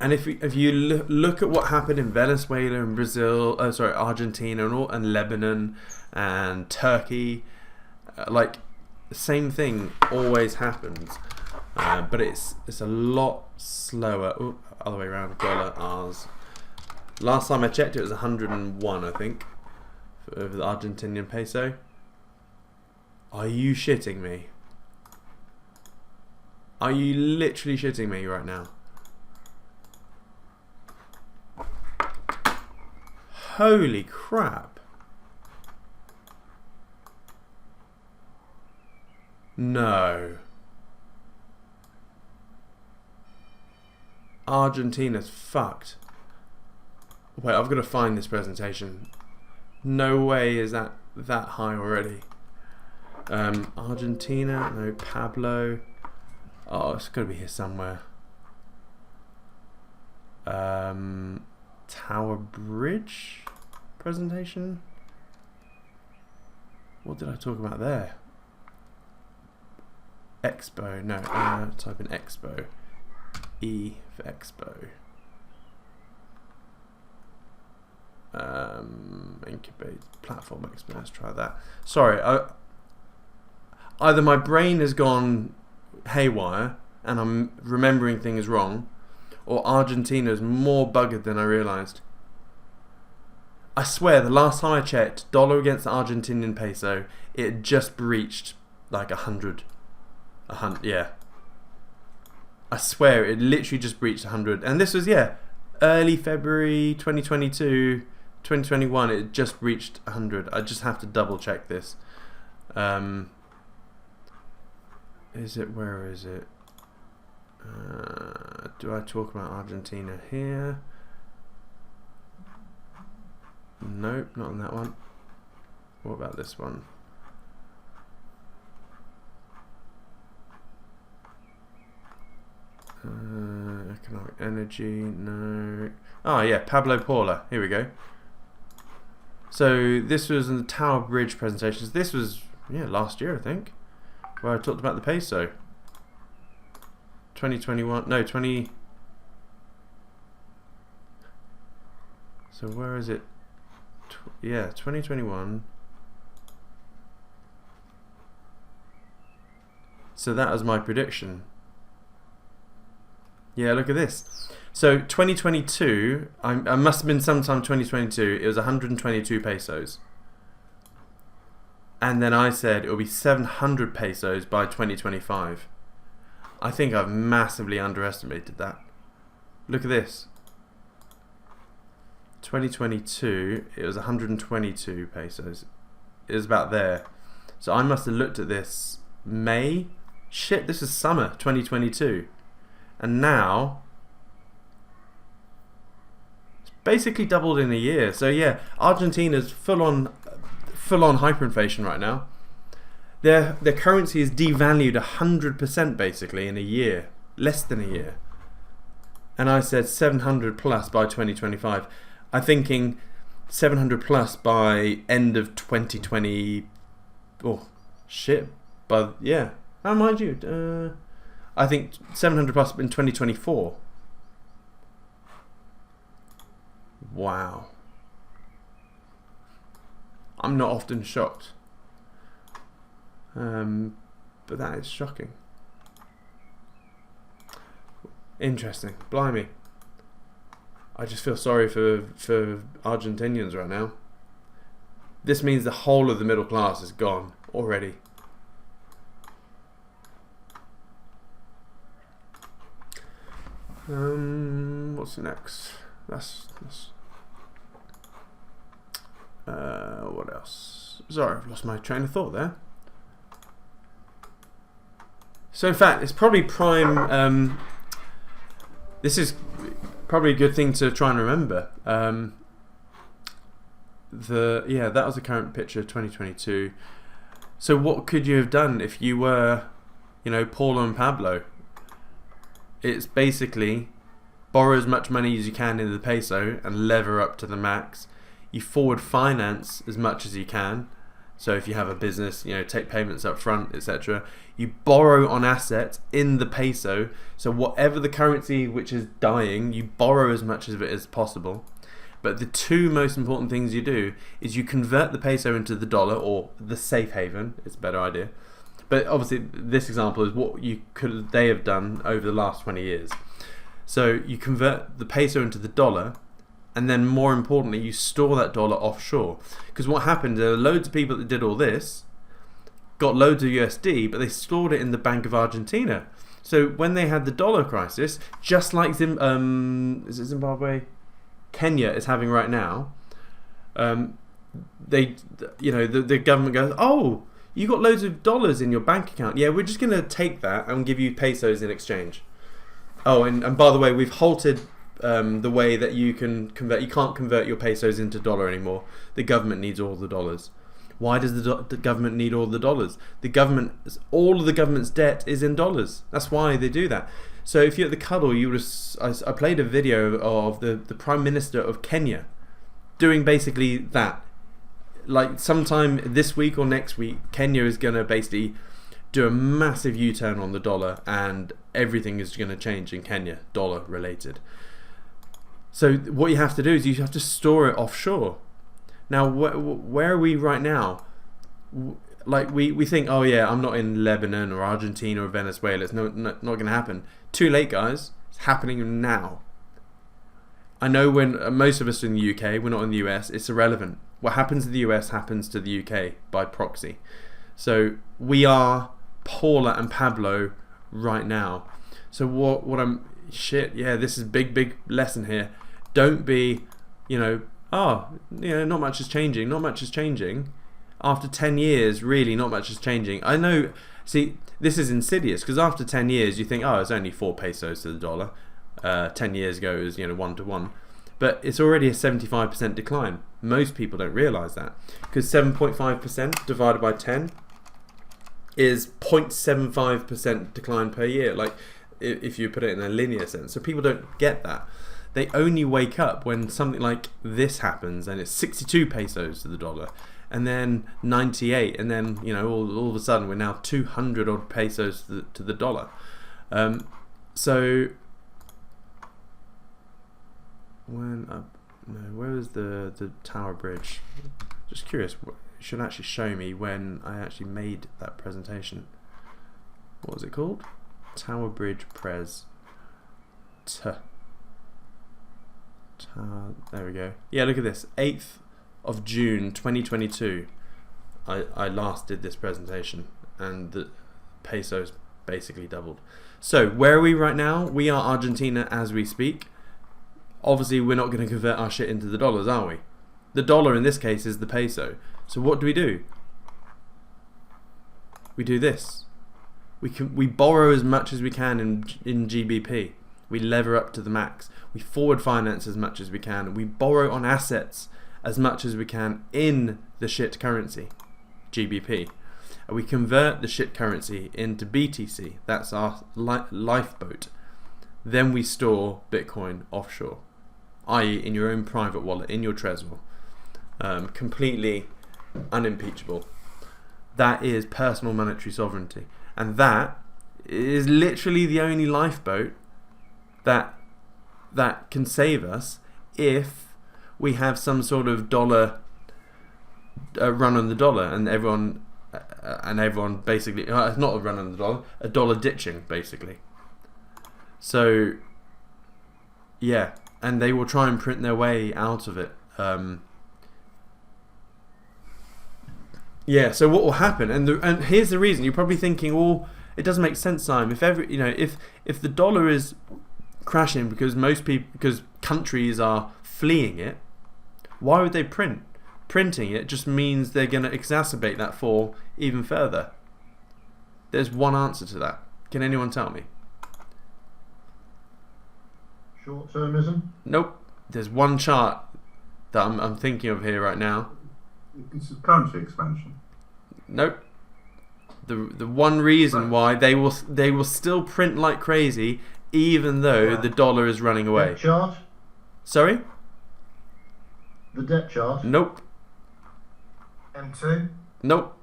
And if you look at what happened in Venezuela and Brazil, Argentina and Lebanon and Turkey, like the same thing always happens, but it's a lot slower. Ooh, other way around. Dollar R's. Last time I checked, it was 101, I think, for the Argentinian peso. Are you shitting me? Are you literally shitting me right now? Holy crap. No. Argentina's fucked. Wait, I've got to find this presentation. No way is that high already. Argentina, no, Pablo. Oh, it's got to be here somewhere. Tower Bridge presentation. What did I talk about there? Expo. No, type in Expo. E for Expo. Incubate platform Expo. Let's try that. Sorry, either my brain has gone haywire and I'm remembering things wrong, or Argentina is more buggered than I realised. I swear, the last time I checked, dollar against the Argentinian peso, it had just breached like 100. Yeah. I swear, it literally just breached 100. And this was, early February 2022, 2021, it just reached 100. I just have to double check this. Where is it? Do I talk about Argentina here? Nope, not on that one. What about this one? Economic energy, no. Oh yeah, Pablo Paula. Here we go. So this was in the Tower Bridge presentations. This was last year, I think, where I talked about the peso. 2021, no 20. So where is it? 2021. So that was my prediction. Yeah, look at this. So 2022, I must have been sometime 2022, it was 122 pesos. And then I said it will be 700 pesos by 2025. I think I've massively underestimated that. Look at this. 2022, it was 122 pesos. It was about there. So I must have looked at this May. Shit, this is summer 2022. And now it's basically doubled in a year. So yeah, Argentina's full on hyperinflation right now. Their currency is devalued 100% basically in a year, less than a year. And I said 700 plus by 2025. I'm thinking 700 plus by end of 2020. Oh shit! But yeah, oh, mind you, I think 700 plus in 2024. Wow. I'm not often shocked. But that is shocking. Interesting. Blimey. I just feel sorry for Argentinians right now. This means the whole of the middle class is gone already. What's next? That's what else? Sorry, I've lost my train of thought there. So in fact, it's probably prime. This is probably a good thing to try and remember. That was the current picture of 2022. So what could you have done if you were, Paulo and Pablo? It's basically borrow as much money as you can in the peso and lever up to the max. You forward finance as much as you can, So if you have a business, take payments up front, etc. You borrow on assets in the peso. So whatever the currency which is dying, you borrow as much of it as possible. But the two most important things you do is you convert the peso into the dollar, or the safe haven. It's a better idea. But obviously, this example is what they have done over the last 20 years. So you convert the peso into the dollar, and then more importantly, you store that dollar offshore. Because what happened, there are loads of people that did all this, got loads of USD, but they stored it in the Bank of Argentina. So when they had the dollar crisis, just like is it Zimbabwe? Kenya is having right now, the government goes, oh, you got loads of dollars in your bank account. Yeah, we're just going to take that and give you pesos in exchange. Oh, and by the way, we've halted the way that you can convert. You can't convert your pesos into dollar anymore. The government needs all the dollars. Why does the government need all the dollars? All of the government's debt is in dollars. That's why they do that. So if you're at the cuddle, I played a video of the Prime Minister of Kenya doing basically that. Like sometime this week or next week, Kenya is going to basically do a massive U-turn on the dollar, and everything is going to change in Kenya, dollar related. So what you have to do is you have to store it offshore. Now, where are we right now? Like we think, oh yeah, I'm not in Lebanon or Argentina or Venezuela. It's not going to happen. Too late, guys. It's happening now. I know when most of us are in the UK, we're not in the US. It's irrelevant. What happens in the US happens to the UK by proxy. So we are Paula and Pablo right now. So this is big lesson here. Don't be, not much is changing. Not much is changing. After 10 years, really not much is changing. I know, see, this is insidious, because after 10 years you think, oh, it's only 4 pesos to the dollar. 10 years ago it was 1 to 1. But it's already a 75% decline. Most people don't realise that, because 7.5% divided by 10 is 0.75% decline per year, like if you put it in a linear sense. So people don't get that. They only wake up when something like this happens, and it's 62 pesos to the dollar, and then 98, and then all of a sudden we're now 200 odd pesos to the dollar. So where was the Tower Bridge? Just curious. It should actually show me when I actually made that presentation. What was it called? Tower Bridge Pres. There we go. Yeah, look at this. 8th of June 2022. I last did this presentation, and the pesos basically doubled. So where are we right now? We are Argentina as we speak. Obviously, we're not going to convert our shit into the dollars, are we? The dollar in this case is the peso. So what do? We do this. We borrow as much as we can in GBP. We lever up to the max. We forward finance as much as we can. We borrow on assets as much as we can in the shit currency, GBP. And we convert the shit currency into BTC. That's our lifeboat. Then we store Bitcoin offshore, i.e. in your own private wallet, in your Trezor. Completely unimpeachable. That is personal monetary sovereignty. And that is literally the only lifeboat that can save us if we have some sort of dollar run on the dollar, and everyone basically not a run on the dollar, a dollar ditching basically. So yeah, and they will try and print their way out of it. Yeah, so what will happen? And here's the reason. You're probably thinking, well, it doesn't make sense, Simon. If the dollar is crashing because countries are fleeing it, why would they print? Printing it just means they're going to exacerbate that fall even further. There's one answer to that. Can anyone tell me? Short-termism? Nope. There's one chart that I'm thinking of here right now. It's currency expansion. Nope. The one reason why they will still print like crazy even though the dollar is running away. Debt chart? Sorry? The debt chart? Nope. M2? Nope.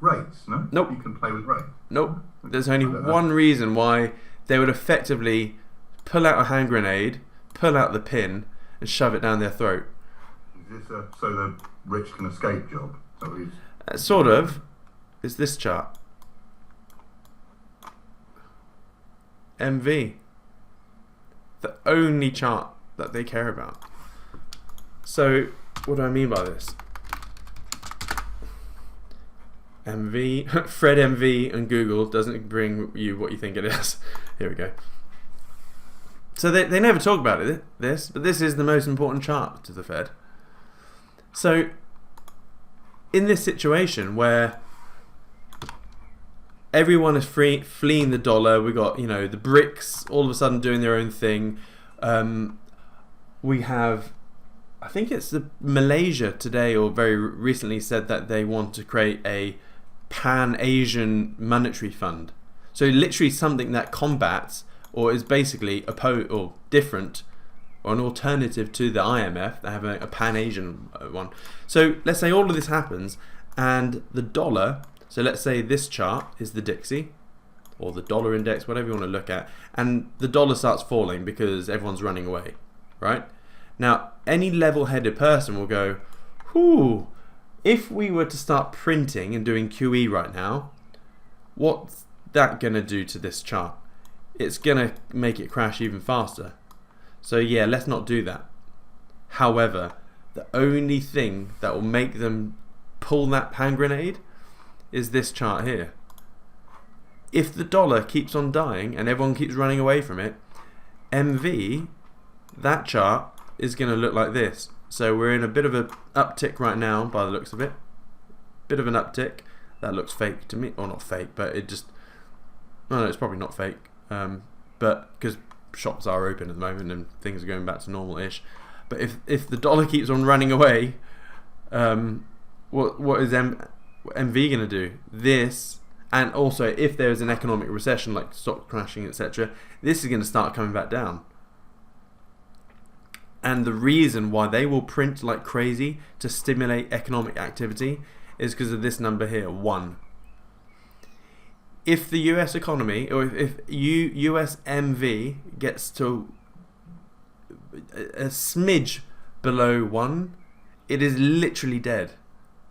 Rates, no? Nope. You can play with rates. Nope. There's only I don't know. one reason why they would effectively pull out a hand grenade, pull out the pin, and shove it down their throat. Is this so the rich can escape job? So he's Sort of. It's this chart. MV. The only chart that they care about. So, what do I mean by this? MV, Fred MV and Google doesn't bring you what you think it is. Here we go. So they never talk about this, but this is the most important chart to the Fed. So in this situation where everyone is fleeing the dollar, we got, you know, the BRICS all of a sudden doing their own thing. We have, I think it's the Malaysia today or very recently said that they want to create a Pan-Asian monetary fund. So literally something that combats or is basically opposed or different or an alternative to the IMF. They have a Pan-Asian one. So let's say all of this happens and the dollar, so let's say this chart is the Dixie or the dollar index, whatever you want to look at, and the dollar starts falling because everyone's running away, right? Now, any level-headed person will go, whew, if we were to start printing and doing QE right now, what's that going to do to this chart? It's going to make it crash even faster. So yeah, let's not do that. However, the only thing that will make them pull that hand grenade is this chart here. If the dollar keeps on dying and everyone keeps running away from it, MV, that chart is going to look like this. So we're in a bit of an uptick right now by the looks of it. Bit of an uptick. That looks fake to me. Or not fake, but it just... No, it's probably not fake. But because shops are open at the moment and things are going back to normal-ish. But if the dollar keeps on running away, what is MV going to do? This, and also if there is an economic recession like stock crashing, etc., this is going to start coming back down. And the reason why they will print like crazy to stimulate economic activity is because of this number here, 1. If the US economy, or if US MV gets to a smidge below 1, it is literally dead.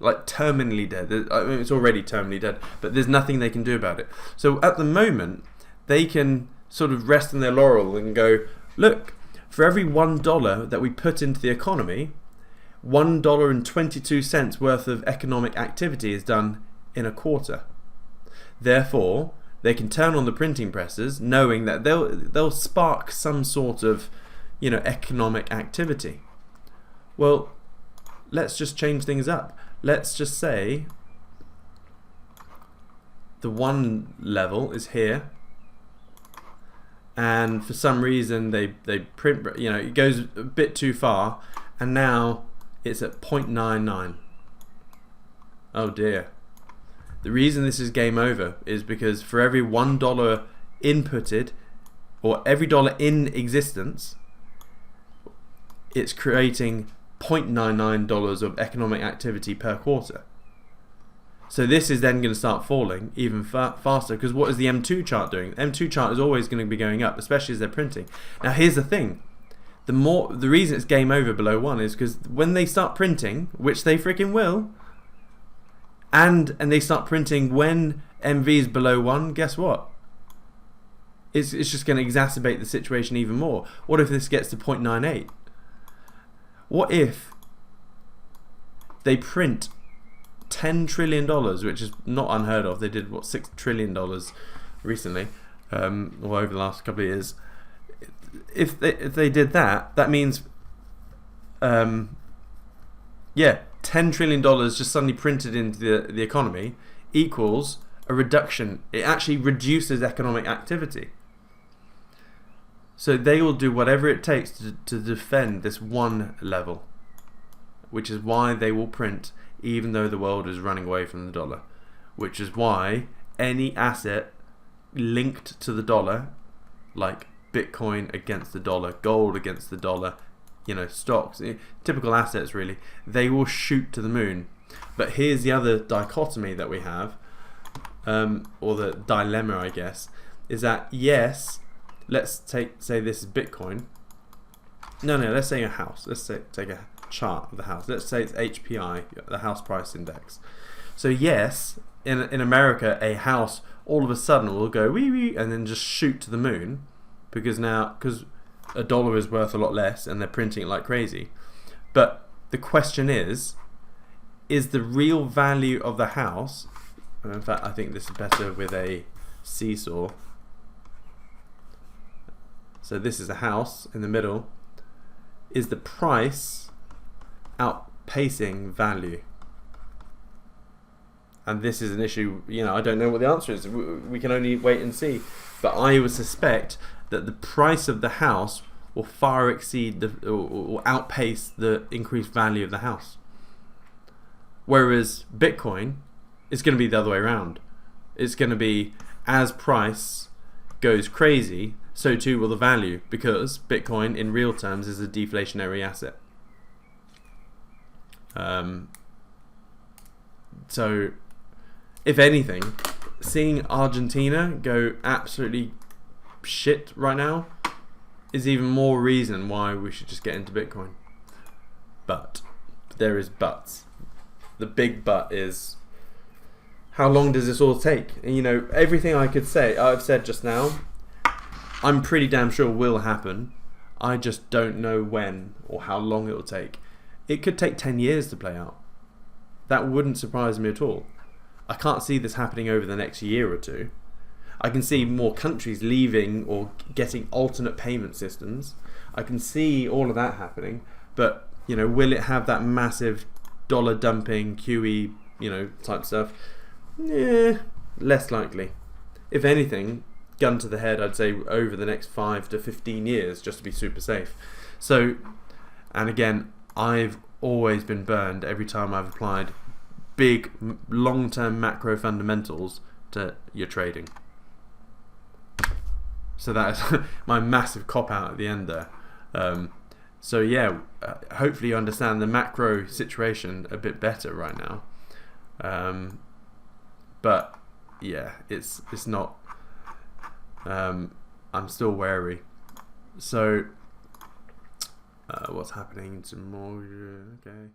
Like terminally dead. I mean, it's already terminally dead, but there's nothing they can do about it. So at the moment, they can sort of rest on their laurel and go, look, for every $1 that we put into the economy, $1.22 worth of economic activity is done in a quarter. Therefore, they can turn on the printing presses, knowing that they'll spark some sort of, you know, economic activity. Well, let's just change things up. Let's just say the 1 level is here. And for some reason they print, you know, it goes a bit too far, and now it's at 0.99. Oh dear. The reason this is game over is because for every $1 inputted, or every dollar in existence, it's creating $0.99 of economic activity per quarter. So this is then going to start falling even faster, because what is the M2 chart doing? The M2 chart is always going to be going up, especially as they're printing. Now here's the thing. The reason it's game over below 1 is because when they start printing, which they freaking will, and they start printing when MV is below 1, guess what? It's just going to exacerbate the situation even more. What if this gets to 0.98? What if they print $10 trillion, which is not unheard of? They did, what, $6 trillion recently, or over the last couple of years. If they did that, that means, $10 trillion just suddenly printed into the economy equals a reduction. It actually reduces economic activity. So they will do whatever it takes to defend this 1 level, which is why they will print even though the world is running away from the dollar, which is why any asset linked to the dollar, like Bitcoin against the dollar, gold against the dollar, you know, stocks, typical assets really, they will shoot to the moon. But here's the other dichotomy that we have, or the dilemma, I guess, is that yes, let's say this is Bitcoin. No, let's say a house. Let's take a chart of the house. Let's say it's HPI, the house price index. So yes, in America, a house all of a sudden will go wee wee and then just shoot to the moon, because a dollar is worth a lot less and they're printing it like crazy. But the question is the real value of the house, and in fact I think this is better with a seesaw. So this is a house in the middle. Is the price outpacing value? And this is an issue, I don't know what the answer is. We can only wait and see. But I would suspect that the price of the house will far exceed or outpace the increased value of the house. Whereas Bitcoin is going to be the other way around. It's going to be, as price goes crazy, so too will the value, because Bitcoin in real terms is a deflationary asset. So if anything, seeing Argentina go absolutely shit right now is even more reason why we should just get into Bitcoin. But there is buts. The big but is, how long does this all take? And everything I've said just now, I'm pretty damn sure will happen. I just don't know when or how long it will take. It could take 10 years to play out. That wouldn't surprise me at all. I can't see this happening over the next year or two. I can see more countries leaving or getting alternate payment systems. I can see all of that happening. But, will it have that massive dollar dumping, QE, type stuff? Less likely. If anything, gun to the head, I'd say over the next 5 to 15 years, just to be super safe. So, and again, I've always been burned every time I've applied big long-term macro fundamentals to your trading. So that is my massive cop-out at the end there. So yeah, hopefully you understand the macro situation a bit better right now. But yeah, it's not. I'm still wary. So what's happening tomorrow? Okay.